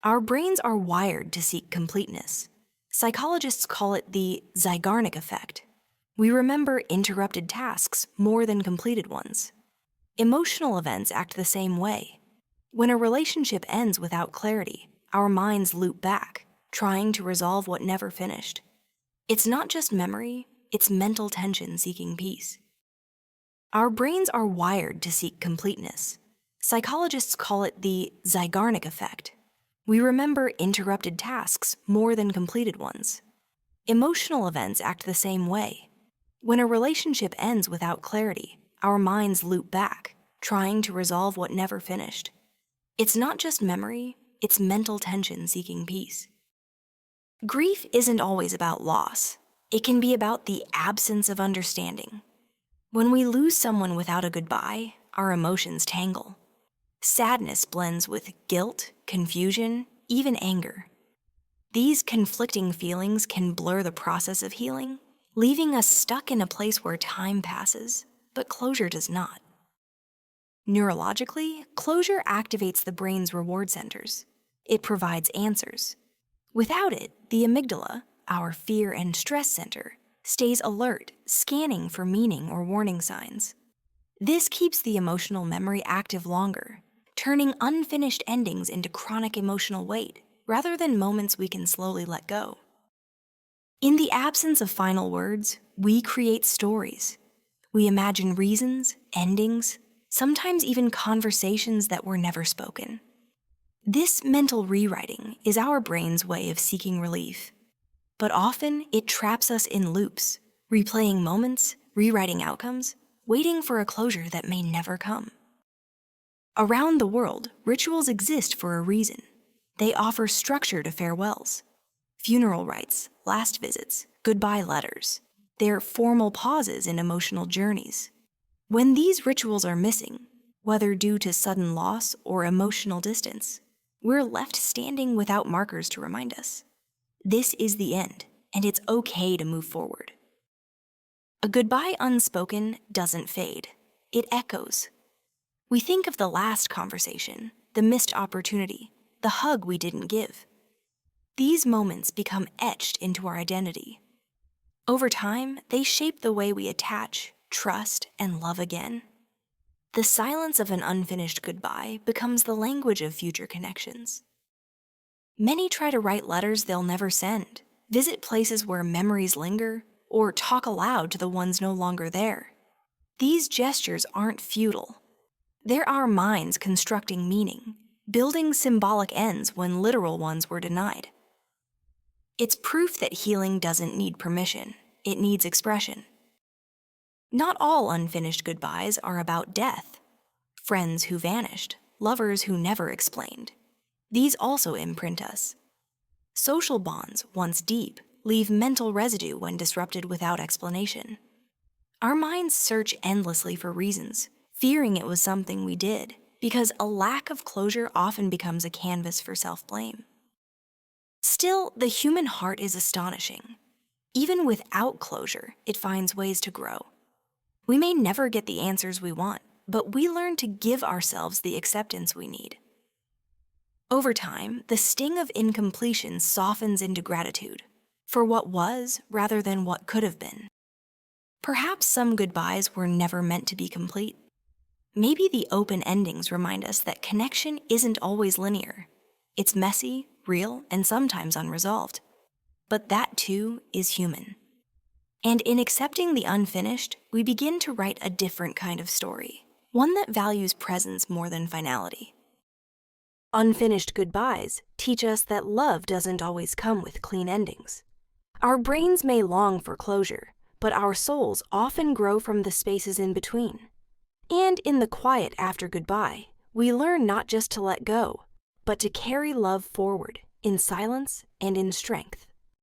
Our brains are wired to seek completeness. Psychologists call it the Zeigarnik effect. We remember interrupted tasks more than completed ones. Emotional events act the same way. When a relationship ends without clarity, our minds loop back, trying to resolve what never finished. It's not just memory, it's mental tension seeking peace. Our brains are wired to seek completeness. Psychologists call it the Zeigarnik effect. We remember interrupted tasks more than completed ones. Emotional events act the same way. When a relationship ends without clarity, our minds loop back, trying to resolve what never finished. It's not just memory, it's mental tension seeking peace. Grief isn't always about loss. It can be about the absence of understanding. When we lose someone without a goodbye, our emotions tangle. Sadness blends with guilt, confusion, even anger. These conflicting feelings can blur the process of healing, leaving us stuck in a place where time passes, but closure does not. Neurologically, closure activates the brain's reward centers. It provides answers. Without it, the amygdala, our fear and stress center, stays alert, scanning for meaning or warning signs. This keeps the emotional memory active longer, turning unfinished endings into chronic emotional weight, rather than moments we can slowly let go. In the absence of final words, we create stories. We imagine reasons, endings, sometimes even conversations that were never spoken. This mental rewriting is our brain's way of seeking relief. But often, it traps us in loops, replaying moments, rewriting outcomes, waiting for a closure that may never come. Around the world, rituals exist for a reason. They offer structure to farewells. Funeral rites, last visits, goodbye letters. They're formal pauses in emotional journeys. When these rituals are missing, whether due to sudden loss or emotional distance, we're left standing without markers to remind us. This is the end, and it's okay to move forward. A goodbye unspoken doesn't fade. It echoes. We think of the last conversation, the missed opportunity, the hug we didn't give. These moments become etched into our identity. Over time, they shape the way we attach, trust, and love again. The silence of an unfinished goodbye becomes the language of future connections. Many try to write letters they'll never send, visit places where memories linger, or talk aloud to the ones no longer there. These gestures aren't futile. They're our minds constructing meaning, building symbolic ends when literal ones were denied. It's proof that healing doesn't need permission, it needs expression. Not all unfinished goodbyes are about death. Friends who vanished, lovers who never explained. These also imprint us. Social bonds, once deep, leave mental residue when disrupted without explanation. Our minds search endlessly for reasons, fearing it was something we did, because a lack of closure often becomes a canvas for self-blame. Still, the human heart is astonishing. Even without closure, it finds ways to grow. We may never get the answers we want, but we learn to give ourselves the acceptance we need. Over time, the sting of incompletion softens into gratitude for what was rather than what could have been. Perhaps some goodbyes were never meant to be complete. Maybe the open endings remind us that connection isn't always linear. It's messy, real, and sometimes unresolved. But that too is human. And in accepting the unfinished, we begin to write a different kind of story, one that values presence more than finality. Unfinished goodbyes teach us that love doesn't always come with clean endings. Our brains may long for closure, but our souls often grow from the spaces in between. And in the quiet after goodbye, we learn not just to let go, but to carry love forward in silence and in strength.